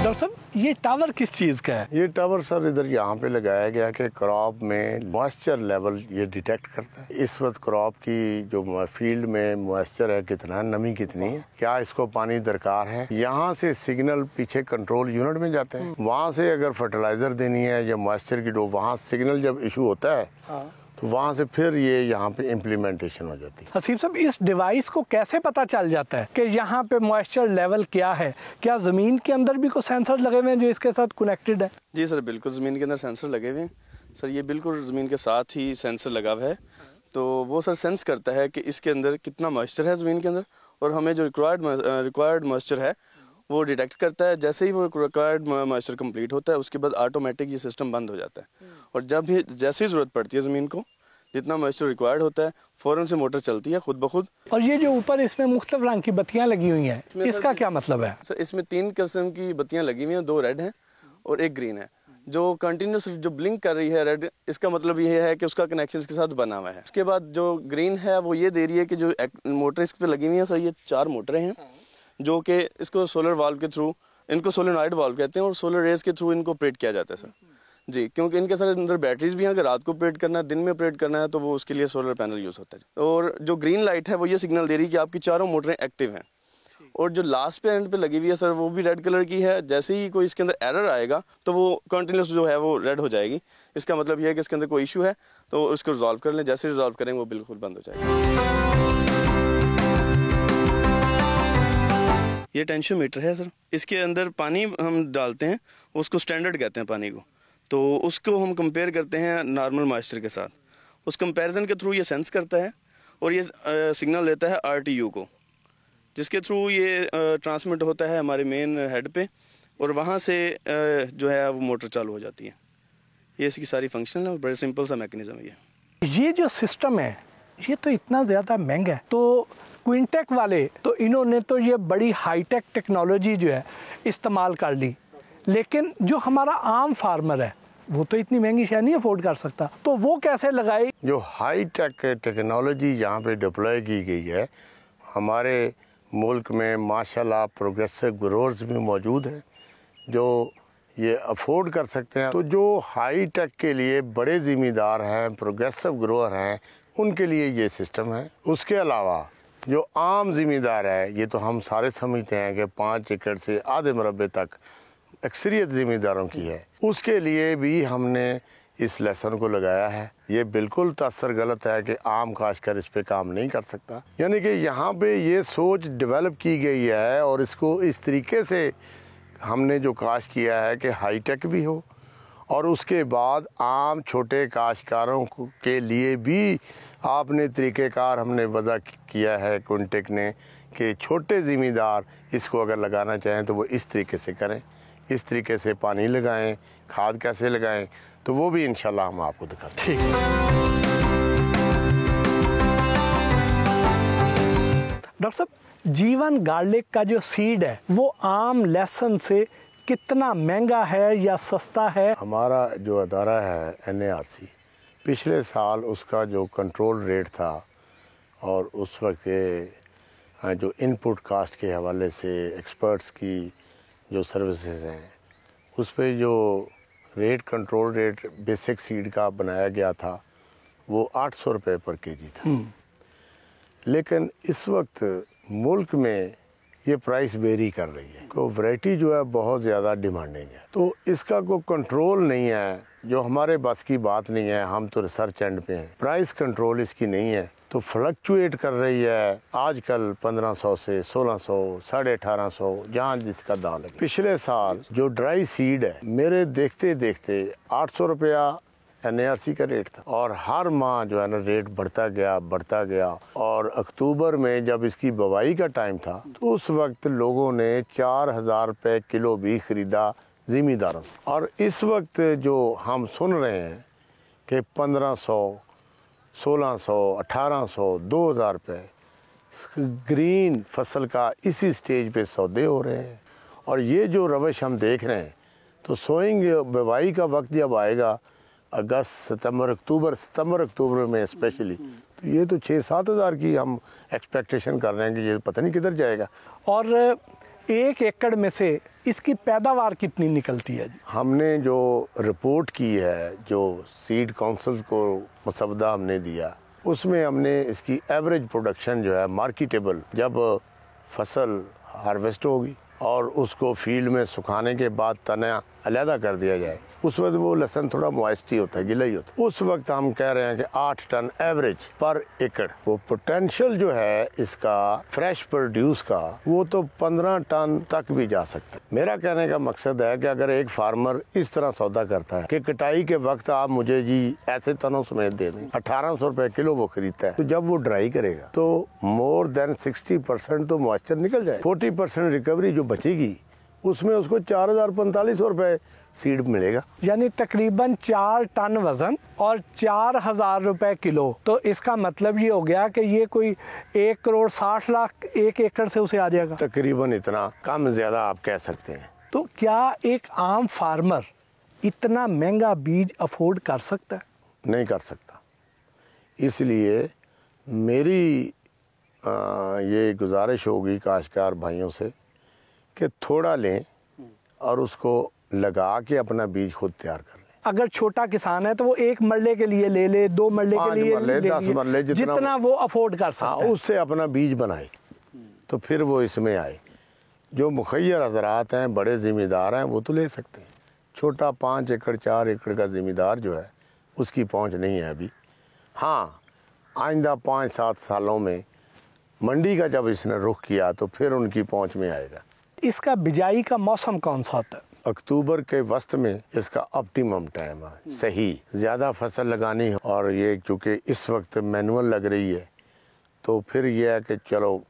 डॉक्टर साहब, ये टावर किस चीज़ का है? ये टावर सर इधर यहाँ पे लगाया गया कि क्रॉप में मॉइस्चर लेवल ये डिटेक्ट करता है। इस वक्त क्रॉप की जो फील्ड में मॉइस्चर है कितना, नमी कितनी है, क्या इसको पानी दरकार है। यहाँ से सिग्नल पीछे कंट्रोल यूनिट में जाते हैं। वहाँ से अगर फर्टिलाइजर देनी है या मॉइस्चर की डोज, वहाँ सिग्नल जब इशू होता है तो वहाँ से फिर ये यहाँ पे इम्प्लीमेंटेशन हो जाती है। हसीब साहब, इस डिवाइस को कैसे पता चल जाता है कि यहाँ पे मॉइस्चर लेवल क्या है? क्या ज़मीन के अंदर भी कोई सेंसर लगे हुए हैं जो इसके साथ कनेक्टेड है? जी सर, बिल्कुल ज़मीन के अंदर सेंसर लगे हुए हैं सर। ये बिल्कुल ज़मीन के साथ ही सेंसर लगा हुआ है, तो वो सर सेंस करता है कि इसके अंदर कितना मॉइस्चर है ज़मीन के अंदर, और हमें जो रिक्वायर्ड मॉइस्चर है वो डिटेक्ट करता है। जैसे ही वो रिक्वायर्ड मॉइस्चर कंप्लीट होता है उसके बाद ऑटोमेटिक ये सिस्टम बंद हो जाता है, और जब भी जैसे ही ज़रूरत पड़ती है ज़मीन को, जितना मॉइस्चर रिक्वायर्ड होता है, फ़ौरन से मोटर चलती है खुद ब खुद। और ये जो ऊपर इसमें मुख्तलिफ रंग की बत्तियां लगी हुई हैं, इसका क्या मतलब है? सर इसमें 3 किस्म की बत्तियां लगी हुई हैं, 2 रेड हैं और 1 ग्रीन है। जो कंटिन्यूस जो ब्लिंक कर रही है रेड, इसका मतलब ये है कि उसका कनेक्शन इसके साथ बना हुआ है। उसके बाद जो ग्रीन है वो ये दे रही है कि जो मोटर इस पर लगी हुई है सर, ये 4 मोटरें हैं जो कि इसको सोलर वाल्व के थ्रू, इनको सोलेनॉइड वाल्व कहते हैं, और सोलर रेज के थ्रू इनको ऑपरेट किया जाता है सर जी। क्योंकि इनके सारे अंदर बैटरीज भी हैं, अगर रात को ऑपरेट करना है, दिन में ऑपरेट करना है, तो वो उसके लिए सोलर पैनल यूज़ होता है। और जो ग्रीन लाइट है वो ये सिग्नल दे रही है कि आपकी 4 मोटरें एक्टिव हैं। और जो लास्ट पे एंड पे लगी हुई है सर, वो भी रेड कलर की है। जैसे ही कोई इसके अंदर एरर आएगा तो वो कंटिन्यूस जो है वो रेड हो जाएगी। इसका मतलब ये है कि इसके अंदर कोई इशू है तो उसको रिजॉल्व कर लें। जैसे रिजॉल्व करेंगे वो बिल्कुल बंद हो जाएगा। ये टेंशियोमीटर है सर, इसके अंदर पानी हम डालते हैं, उसको स्टैंडर्ड कहते हैं पानी को, तो उसको हम कंपेयर करते हैं नॉर्मल मॉइस्चर के साथ। उस कंपैरिजन के थ्रू ये सेंस करता है और ये सिग्नल देता है RTU को, जिसके थ्रू ये ट्रांसमिट होता है हमारे मेन हेड पे, और वहाँ से जो है वो मोटर चालू हो जाती है। ये इसकी सारी फंक्शन है और बड़े सिंपल सा मैकेनिज्म है ये जो सिस्टम है ये तो इतना ज़्यादा महंगा है, तो क्विंटेक वाले तो इन्होंने तो ये बड़ी हाईटेक टेक्नोलॉजी जो है इस्तेमाल कर ली, लेकिन जो हमारा आम फार्मर है वो तो इतनी महंगी शायद नहीं अफोर्ड कर सकता, तो वो कैसे लगाई? जो हाई टेक टेक्नोलॉजी यहाँ पे डिप्लॉय की गई है, हमारे मुल्क में माशाल्लाह प्रोग्रेसिव ग्रोअर्स भी मौजूद हैं जो ये अफोर्ड कर सकते हैं। तो जो हाई टेक के लिए बड़े ज़िम्मेदार हैं, प्रोग्रेसिव ग्रोअर हैं, उनके लिए ये सिस्टम है। उसके अलावा जो आम ज़िम्मेदार है, ये तो हम सारे समझते हैं कि 5 एकड़ से आधे मरबे तक अक्सरियत ज़िम्मेदारों की है, उसके लिए भी हमने इस लेसन को लगाया है। ये बिल्कुल तासर गलत है कि आम काश्तकार इस पे काम नहीं कर सकता, यानी कि यहाँ पे ये सोच डेवलप की गई है और इसको इस तरीके से हमने जो काश्त किया है कि हाईटेक भी हो, और उसके बाद आम छोटे काश्तकारों के लिए भी आपने तरीक़ेकार हमने वज़ा किया है क्विंटेक ने कि छोटे ज़िम्मेदार इसको अगर लगाना चाहें तो वो इस तरीके से करें, इस तरीके से पानी लगाएं, खाद कैसे लगाएं, तो वो भी इंशाल्लाह हम आपको दिखाते हैं। ठीक है डॉक्टर साहब, जीवन गार्लिक का जो सीड है वो आम लहसुन से कितना महंगा है या सस्ता है? हमारा जो अदारा है NARC, पिछले साल उसका जो कंट्रोल रेट था और उस वक्त के जो इनपुट कास्ट के हवाले से एक्सपर्ट्स की जो सर्विसेज हैं, उस पे जो rate control rate basic seed का बनाया गया था वो 800 रुपये पर केजी था। लेकिन इस वक्त मुल्क में ये प्राइस वेरी कर रही है। तो वैरायटी जो है बहुत ज़्यादा डिमांडिंग है, तो इसका कोई कंट्रोल नहीं है, जो हमारे बस की बात नहीं है। हम तो रिसर्च एंड पे हैं, प्राइस कंट्रोल इसकी नहीं है, तो फ्लक्चुएट कर रही है आजकल 1500 से 1600, 1850, जहाँ जिसका दाल है। पिछले साल जो ड्राई सीड है मेरे देखते देखते 800 रुपया NARC का रेट था, और हर माह जो है ना रेट बढ़ता गया, और अक्टूबर में जब इसकी बुवाई का टाइम था तो उस वक्त लोगों ने 4000 रुपये किलो भी खरीदा ज़िमींदारों से। और इस वक्त जो हम सुन रहे हैं कि 1500, 1600, 1800, 2000 रुपये ग्रीन फसल का इसी स्टेज पे सौदे हो रहे हैं। और ये जो रवश हम देख रहे हैं, तो सोइंग बुवाई का वक्त जब आएगा अगस्त, सितंबर अक्टूबर में स्पेशली, तो ये तो 6-7 हज़ार की हम एक्सपेक्टेशन कर रहे हैं कि ये पता नहीं किधर जाएगा। और 1 एकड़ में से इसकी पैदावार कितनी निकलती है जी? हमने जो रिपोर्ट की है, जो सीड काउंसिल को मसवदा हमने दिया, उसमें हमने इसकी एवरेज प्रोडक्शन जो है मार्केटेबल, जब फसल हार्वेस्ट होगी और उसको फील्ड में सुखाने के बाद तना अलहदा कर दिया जाए, उस वक्त वो लहसुन थोड़ा मॉइस्टी होता है, गिला ही होता है, उस वक्त हम कह रहे हैं कि 8 टन एवरेज पर एकड़। वो पोटेंशियल जो है इसका फ्रेश प्रोड्यूस का, वो तो 15 टन तक भी जा सकता है। मेरा कहने का मकसद है कि अगर एक फार्मर इस तरह सौदा करता है कि कटाई के वक्त आप मुझे जी ऐसे तनों समेत दे दें, 1800 रुपये किलो वो खरीदता है, तो जब वो ड्राई करेगा तो मोर देन 60% तो मॉइस्चर निकल जाए, 40% रिकवरी जो बचेगी उसमें उसको 4045 रुपये सीड मिलेगा, यानी तकरीबन 4 टन वजन और 4000 रुपए किलो। तो इसका मतलब ये हो गया कि ये कोई 1,60,00,000 1 एकड़ से उसे आ जाएगा, तकरीबन इतना, कम ज्यादा आप कह सकते हैं। तो क्या एक आम फार्मर इतना महंगा बीज अफोर्ड कर सकता है? नहीं कर सकता। इसलिए मेरी ये गुजारिश होगी काश्तकार भाइयों से कि थोड़ा लें और उसको लगा के अपना बीज खुद तैयार कर लें। अगर छोटा किसान है तो वो 1 मरले के लिए ले ले, 2 मरले के लिए 10 मरले, जितना वो अफोर्ड कर सकता है, उससे अपना बीज बनाए, तो फिर वो इसमें आए। जो मुखैर हजरात हैं, बड़े ज़िम्मेदार हैं, वो तो ले सकते हैं। छोटा 5 एकड़ 4 एकड़ का ज़िम्मेदार जो है उसकी पहुंच नहीं है अभी। हाँ, आइंदा 5-7 सालों में मंडी का जब इसने रुख किया तो फिर उनकी पहुंच में आएगा। इसका बिजाई का मौसम कौन सा होता है? अक्टूबर के वस्त में इसका ऑप्टिमम टाइम है, सही ज़्यादा फसल लगानी है। और ये चूँकि इस वक्त मैनुअल लग रही है, तो फिर यह है कि चलो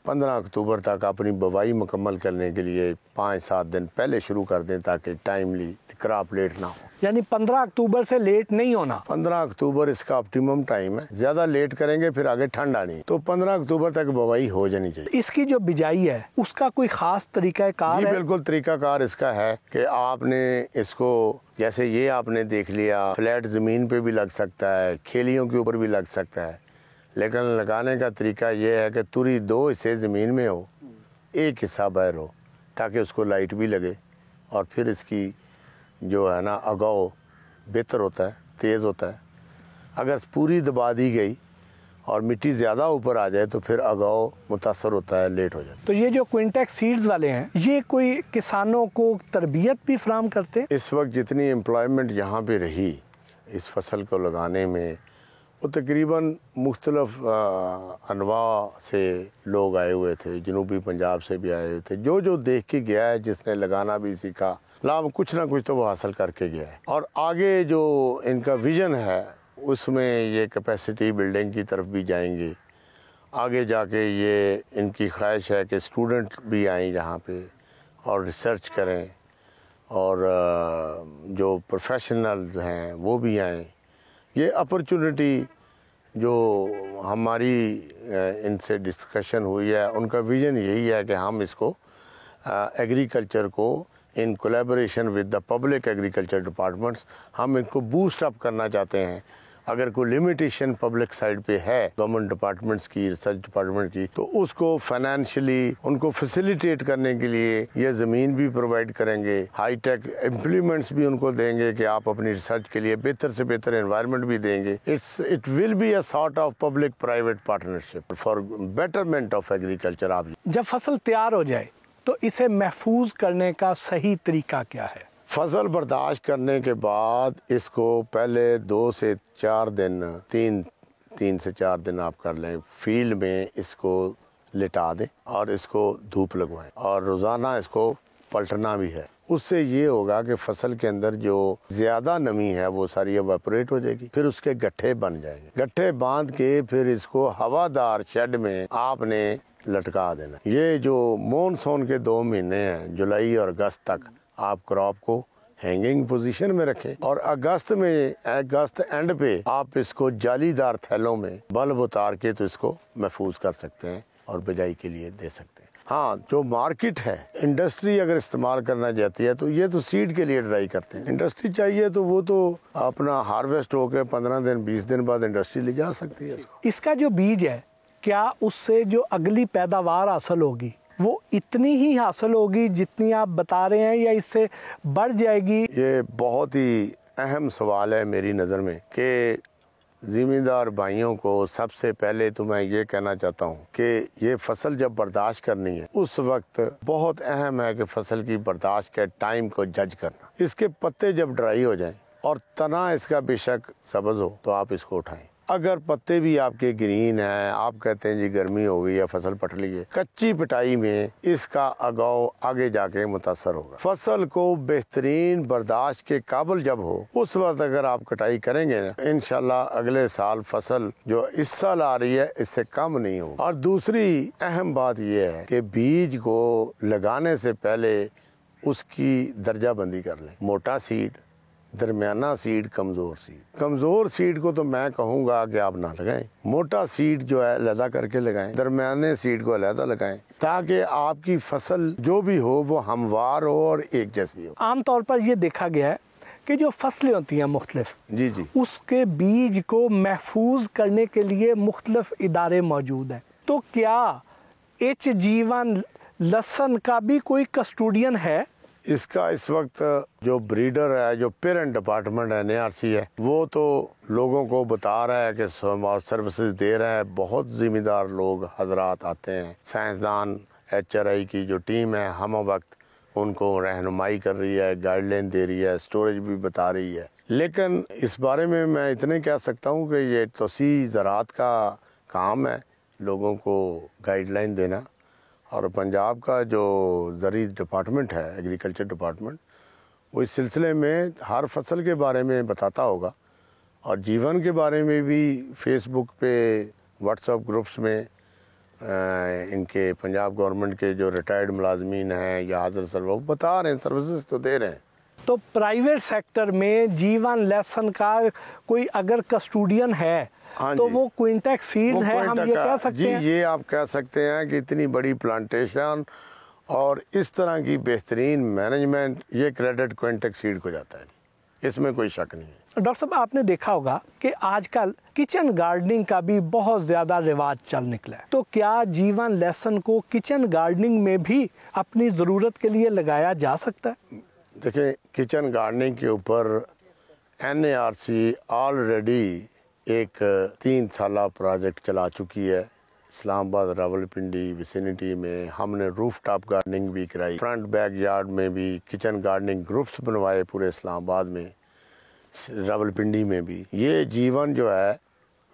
15 अक्टूबर तक अपनी बुवाई मुकम्मल करने के लिए 5-7 दिन पहले शुरू कर दें, ताकि टाइमली क्रॉप लेट ना हो। यानी 15 अक्टूबर से लेट नहीं होना। 15 अक्टूबर इसका ऑप्टिमम टाइम है। ज़्यादा लेट करेंगे फिर आगे ठंड आनी, तो 15 अक्टूबर तक बुवाई हो जानी चाहिए। इसकी जो बिजाई है उसका कोई खास तरीकाकार है? बिल्कुल तरीकाकार इसका है कि आपने इसको, जैसे ये आपने देख लिया, फ्लैट ज़मीन पे भी लग सकता है, खेलियों के ऊपर भी लग सकता है, लेकिन लगाने का तरीका ये है कि तुरी 2 हिस्से ज़मीन में हो, 1 हिस्सा बाहर हो, ताकि उसको लाइट भी लगे और फिर इसकी जो है ना अगाव बेहतर होता है, तेज़ होता है। अगर पूरी दबा दी गई और मिट्टी ज़्यादा ऊपर आ जाए तो फिर अगाव मुतासर होता है, लेट हो जाता है। तो ये जो क्विंटेक्स सीड्स वाले हैं, ये कोई किसानों को तरबियत भी फराहम करते हैं? इस वक्त जितनी एम्प्लॉयमेंट यहाँ पे रही इस फसल को लगाने में, वो तकरीबन मुख्तलिफ अनवा से लोग आए हुए थे, जनूबी पंजाब से भी आए हुए थे। जो जो देख के गया है, जिसने लगाना भी सीखा, लाभ कुछ ना कुछ तो वो हासिल करके गया है। और आगे जो इनका विज़न है उसमें ये कैपेसिटी बिल्डिंग की तरफ भी जाएंगे। आगे जाके ये इनकी ख्वाहिश है कि स्टूडेंट भी आएँ यहाँ पे और रिसर्च करें, और जो प्रोफेशनल्स हैं वो भी आएँ। ये अपॉर्चुनिटी जो हमारी इनसे डिस्कशन हुई है, उनका विज़न यही है कि हम इसको एग्रीकल्चर को in collaboration with the public agriculture departments हम इनको बूस्ट अप करना चाहते हैं अगर कोई लिमिटेशन पब्लिक साइड पे है गवर्नमेंट डिपार्टमेंट्स की, रिसर्च डिपार्टमेंट की, तो उसको फाइनेंशियली उनको फैसिलिटेट करने के लिए ये ज़मीन भी प्रोवाइड करेंगे, हाईटेक इम्प्लीमेंट्स भी उनको देंगे कि आप अपनी रिसर्च के लिए बेहतर से बेहतर एनवायरनमेंट भी देंगे। It will be a sort of public private partnership for betterment of agriculture. आप जब फसल तैयार हो जाए तो इसे महफूज करने का सही तरीका क्या है? फसल बर्दाश्त करने के बाद इसको पहले 2 से 4 दिन, 3 से 4 दिन आप कर लें, फील्ड में इसको लिटा दें और इसको धूप लगवाएं और रोज़ाना इसको पलटना भी है। उससे ये होगा कि फसल के अंदर जो ज़्यादा नमी है वो सारी एवापोरेट हो जाएगी, फिर उसके गट्ठे बन जाएंगे। गट्ठे बांध के फिर इसको हवादार शेड में आपने लटका देना। ये जो मॉनसून के 2 महीने हैं, जुलाई और अगस्त तक, आप क्रॉप को हैंगिंग पोजीशन में रखें और अगस्त एंड पे आप इसको जालीदार थैलों में बल्ब उतार के तो इसको महफूज कर सकते हैं और बिजाई के लिए दे सकते हैं। हाँ, जो मार्केट है, इंडस्ट्री अगर इस्तेमाल करना चाहती है तो ये तो सीड के लिए ड्राई करते हैं। इंडस्ट्री चाहिए तो वो तो अपना हार्वेस्ट होकर 15 दिन 20 दिन बाद इंडस्ट्री ले जा सकती है इसको। इसका जो बीज है, क्या उससे जो अगली पैदावार हासिल होगी वो इतनी ही हासिल होगी जितनी आप बता रहे हैं, या इससे बढ़ जाएगी? ये बहुत ही अहम सवाल है मेरी नज़र में कि ज़िम्मेदार भाइयों को सबसे पहले तो मैं ये कहना चाहता हूँ कि ये फसल जब बर्दाश्त करनी है उस वक्त बहुत अहम है कि फसल की बर्दाश्त के टाइम को जज करना। इसके पत्ते जब ड्राई हो जाएं और तना इसका बेशक सब्ज़ हो तो आप इसको उठाएं। अगर पत्ते भी आपके ग्रीन हैं, आप कहते हैं जी गर्मी हो गई है फसल पट ली है, कच्ची पिटाई में इसका अगाव आगे जाके मुतासर होगा। फसल को बेहतरीन बर्दाश्त के काबिल जब हो उस वक्त अगर आप कटाई करेंगे ना, इंशाल्लाह अगले साल फसल जो इस साल आ रही है इससे कम नहीं होगी। और दूसरी अहम बात यह है कि बीज को लगाने से पहले उसकी दर्जाबंदी कर लें। मोटा सीड, दरमियाना सीड, कमज़ोर सीड। कमज़ोर सीड को तो मैं कहूँगा कि आप ना लगाएं। मोटा सीड जो है अलहदा करके लगाएं, दरमियाने सीड को अलहदा लगाएं, ताकि आपकी फसल जो भी हो वो हमवार हो और एक जैसी हो। आमतौर पर ये देखा गया है कि जो फसलें होती हैं मुख्तलिफ, जी जी, उसके बीज को महफूज करने के लिए मुख्तलिफ इदारे मौजूद हैं। तो क्या एच जीवन लहसुन का भी कोई कस्टोडियन है? इसका इस वक्त जो ब्रीडर है, जो पेरेंट डिपार्टमेंट है, NRC है, वो तो लोगों को बता रहा है कि सर्विसेज दे रहा है। बहुत जिम्मेदार लोग हजरात आते हैं, साइंसदान HRI की जो टीम है हम वक्त उनको रहनुमाई कर रही है, गाइडलाइन दे रही है, स्टोरेज भी बता रही है। लेकिन इस बारे में मैं इतने कह सकता हूँ कि ये तोसी ज़राअत का काम है लोगों को गाइडलाइन देना। और पंजाब का जो ज़री डिपार्टमेंट है, एग्रीकल्चर डिपार्टमेंट, वो इस सिलसिले में हर फसल के बारे में बताता होगा और जीवन के बारे में भी फेसबुक पे, व्हाट्सएप ग्रुप्स में इनके पंजाब गवर्नमेंट के जो रिटायर्ड मुलाजमीन हैं या हाजिर सर्व बता रहे हैं, सर्विसेज तो दे रहे हैं। तो प्राइवेट सेक्टर में जीवन लहसुन का कोई अगर कस्टोडियन है तो वो क्विंटेक्स सीड है, हम ये कह सकते हैं? जी, ये आप कह सकते हैं कि इतनी बड़ी प्लांटेशन और इस तरह की बेहतरीन मैनेजमेंट, ये क्रेडिट क्विंटेक्स सीड को जाता है, इसमें कोई शक नहीं है। डॉक्टर साहब, आपने देखा होगा कि आजकल किचन गार्डनिंग का भी बहुत ज़्यादा रिवाज चल निकला है, तो क्या जीवन लहसुन को किचन गार्डनिंग में भी अपनी ज़रूरत के लिए लगाया जा सकता है? देखिए, किचन गार्डनिंग के ऊपर NARC ऑलरेडी एक 3 साला प्रोजेक्ट चला चुकी है। इस्लामाबाद, रावलपिंडी विसिनिटी में हमने रूफ टॉप गार्डनिंग भी कराई, फ्रंट बैक यार्ड में भी किचन गार्डनिंग ग्रुप्स बनवाए पूरे इस्लामाबाद में, रावलपिंडी में भी। ये जीवन जो है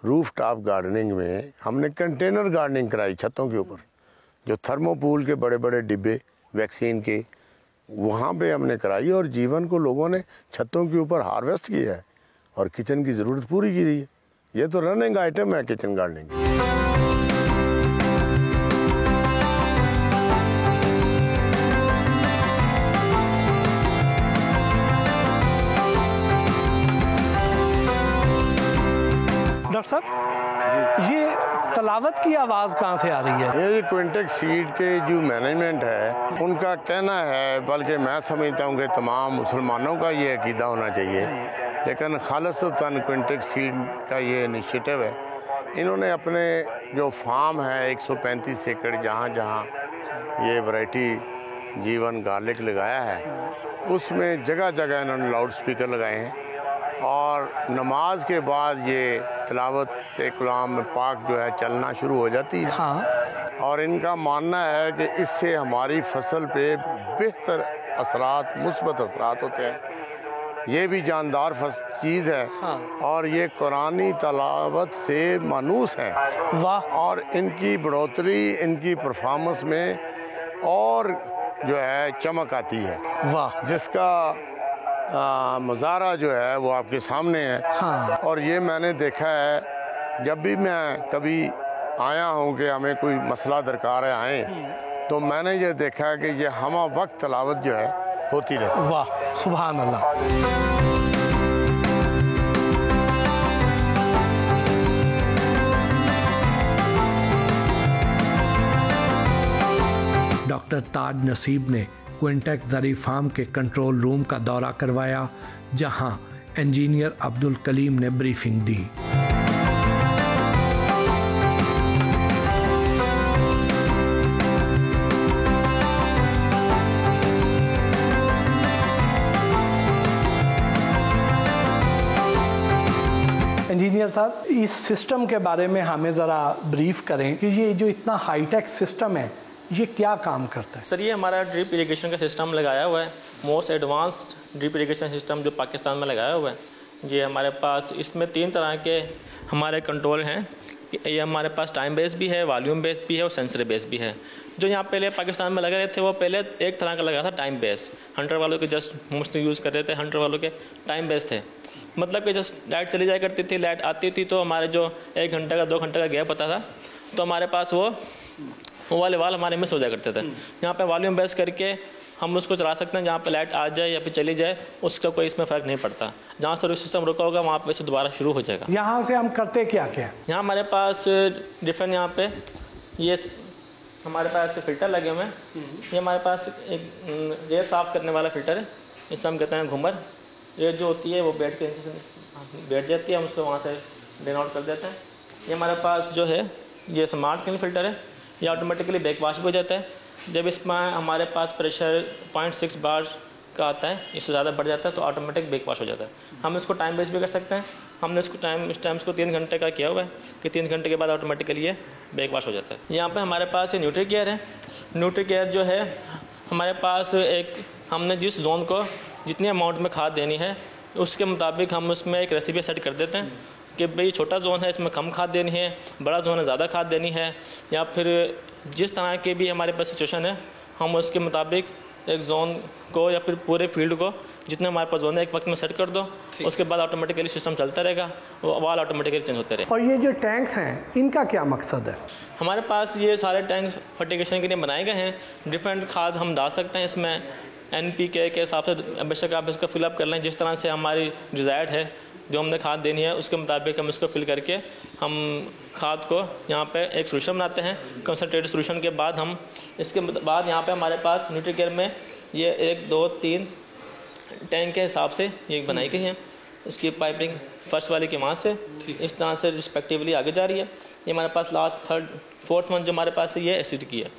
रूफ टॉप गार्डनिंग में हमने कंटेनर गार्डनिंग कराई छतों के ऊपर, जो थर्मोपूल के बड़े बड़े डिब्बे वैक्सीन के, वहाँ पे हमने कराई और जीवन को लोगों ने छतों के ऊपर हार्वेस्ट किया है और किचन की ज़रूरत पूरी की रही है। ये तो रनिंग आइटम है किचन गार्डनिंग। डॉक्टर साहब, ये तलावत की आवाज़ कहाँ से आ रही है? ये क्विंटेक्स सीड के जो मैनेजमेंट है उनका कहना है, बल्कि मैं समझता हूँ कि तमाम मुसलमानों का ये अकीदा होना चाहिए लेकिन खालिसतन क्विंटेक्स सीड का ये इनिशिएटिव है। इन्होंने अपने जो फार्म है 135 एकड़ जहाँ जहाँ ये वैरायटी जीवन गार्लिक लगाया है, उसमें जगह जगह इन्होंने लाउड स्पीकर लगाए हैं और नमाज के बाद ये तिलावत कलाम पाक जो है चलना शुरू हो जाती है। हाँ। और इनका मानना है कि इससे हमारी फसल पे बेहतर असरात, मुस्बत असरात होते हैं। ये भी जानदार चीज़ है। हाँ। और ये कुरानी तलावत से मानूस है। वाह। और इनकी बढ़ोतरी, इनकी परफॉर्मेंस में और जो है चमक आती है। वाह। जिसका मुजाहरा जो है वो आपके सामने है। हाँ। और ये मैंने देखा है, जब भी मैं कभी आया हूँ कि हमें कोई मसला दरकार है आए, तो मैंने ये देखा है कि ये हमा वक्त तलावत जो है होती रहती। वाह, सुभान अल्लाह। डॉक्टर ताज नसीब ने क्विंटेक्स ज़री फार्म के कंट्रोल रूम का दौरा करवाया, जहां इंजीनियर अब्दुल कलीम ने ब्रीफिंग दी। इंजीनियर साहब, इस सिस्टम के बारे में हमें ज़रा ब्रीफ करें कि ये जो इतना हाईटेक सिस्टम है, ये क्या काम करता है? सर, ये हमारा ड्रिप इरिगेशन का सिस्टम लगाया हुआ है, most advanced drip irrigation system जो पाकिस्तान में लगाया हुआ है। ये हमारे पास इसमें 3 तरह के हमारे कंट्रोल हैं। ये हमारे पास टाइम बेस भी है, वॉल्यूम बेस भी है और सेंसर बेस भी है। जो यहाँ पहले पाकिस्तान में लगा रहे थे वो पहले एक तरह का लगा था टाइम बेस। हंटर वालों के जस्ट मोस्टली यूज़ कर रहे थे, हंटर वालों के टाइम बेस थे। मतलब कि जस्ट लाइट चली जाया करती थी, लाइट आती थी तो हमारे जो 1 घंटे का 2 घंटे का गैप होता था तो हमारे पास वो वाले वाल हमारे मिस हो जाया करते थे। यहाँ पे वॉल्यूम बेस करके हम उसको चला सकते हैं, जहाँ पे लाइट आ जाए या फिर चली जाए उसका कोई इसमें फ़र्क नहीं पड़ता। जहाँ से सिस्टम रुका होगा वहाँ पे से दोबारा शुरू हो जाएगा। यहाँ से हम करते क्या क्या? यहाँ हमारे पास डिफरेंट यहाँ पे ये हमारे पास फ़िल्टर लगे हुए हैं। ये हमारे पास एक रेत साफ़ करने वाला फ़िल्टर है, इससे हम कहते हैं घूमर। रेत जो होती है वो बेड के नीचे से बैठ जाती है, हम उसको वहाँ से ड्रेन आउट कर देते हैं। ये हमारे पास जो है ये स्मार्ट क्लीन फ़िल्टर है, ये ऑटोमेटिकली बैक वॉश भी हो जाता है। जब इसमें हमारे पास प्रेशर 0.6 बार का आता है, इससे ज़्यादा बढ़ जाता है तो ऑटोमेटिक बैक वॉश हो जाता है। हम इसको टाइम बेस भी कर सकते हैं। हमने इसको इस टाइम को 3 घंटे का किया हुआ है कि 3 घंटे के बाद ऑटोमेटिकली ये बैक वॉश हो जाता है। यहाँ पे हमारे पास ये न्यूट्री केयर है। न्यूट्री केयर जो है हमारे पास एक हमने जिस जोन को जितनी अमाउंट में खाद देनी है उसके मुताबिक हम उसमें एक रेसिपी सेट कर देते हैं कि भाई छोटा जोन है इसमें कम खाद देनी है, बड़ा जोन है ज़्यादा खाद देनी है, या फिर जिस तरह के भी हमारे पास सिचुएशन है हम उसके मुताबिक एक जोन को या फिर पूरे फील्ड को जितने हमारे पास जोन है एक वक्त में सेट कर दो, उसके बाद ऑटोमेटिकली सिस्टम चलता रहेगा, वो वाल ऑटोमेटिकली चेंज होते रहे। और ये जो टैंक्स हैं इनका क्या मकसद है? हमारे पास ये सारे टैंक्स फर्टिगेशन के लिए बनाए गए हैं। डिफरेंट खाद हम डाल सकते हैं इसमें, NPK के हिसाब से बेशक आप इसको फिलअप कर लें जिस तरह से हमारी डिज़ायर्ड है, जो हमने खाद देनी है उसके मुताबिक हम इसको फिल करके हम खाद को यहाँ पे एक सोल्यूशन बनाते हैं। कंसनट्रेटेड सोल्यूशन के बाद हम इसके बाद यहाँ पे हमारे पास न्यूट्री केयर में ये 1 2 3 टैंक के हिसाब से ये बनाई गई है। इसकी पाइपिंग फर्स्ट वाले की वहाँ से इस तरह से रिस्पेक्टिवली आगे जा रही है। ये हमारे पास लास्ट 3rd 4th मंथ जो हमारे पास है ये एसिड की है।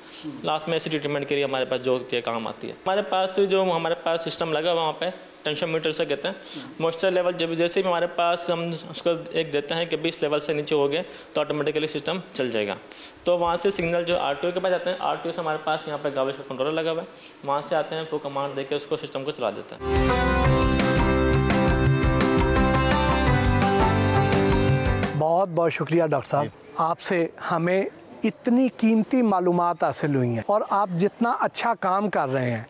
लास्ट में एसिड ट्रीटमेंट के लिए हमारे पास जो काम आती है। हमारे पास जो हमारे पास सिस्टम लगा हुआ वहाँ पे टेंशन मीटर से कहते हैं, मॉइस्चर लेवल जब जैसे भी हमारे पास हम उसको एक देते हैं कि 20 लेवल से नीचे हो गए तो ऑटोमेटिकली सिस्टम चल जाएगा। तो वहाँ से सिग्नल जो RTO के पास जाते हैं, RTO से हमारे पास यहाँ पर गावेज का कंट्रोलर लगा हुआ है, वहाँ से आते हैं वो कमांड दे के उसको सिस्टम को चला देते हैं। बहुत बहुत शुक्रिया डॉक्टर साहब, आपसे हमें इतनी कीमती मालूमात हासिल हुई हैं और आप जितना अच्छा काम कर रहे हैं।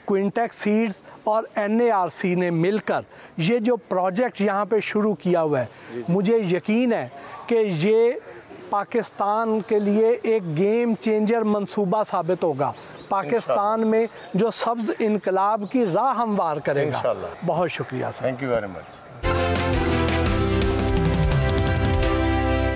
क्विंटेक्स सीड्स और NARC ने मिलकर ये जो प्रोजेक्ट यहाँ पे शुरू किया हुआ है, मुझे यकीन है कि ये पाकिस्तान के लिए एक गेम चेंजर मंसूबा साबित होगा। पाकिस्तान में जो सब्ज़ इनकलाब की राह हमवार करेगा। बहुत शुक्रिया sir. Thank you very much.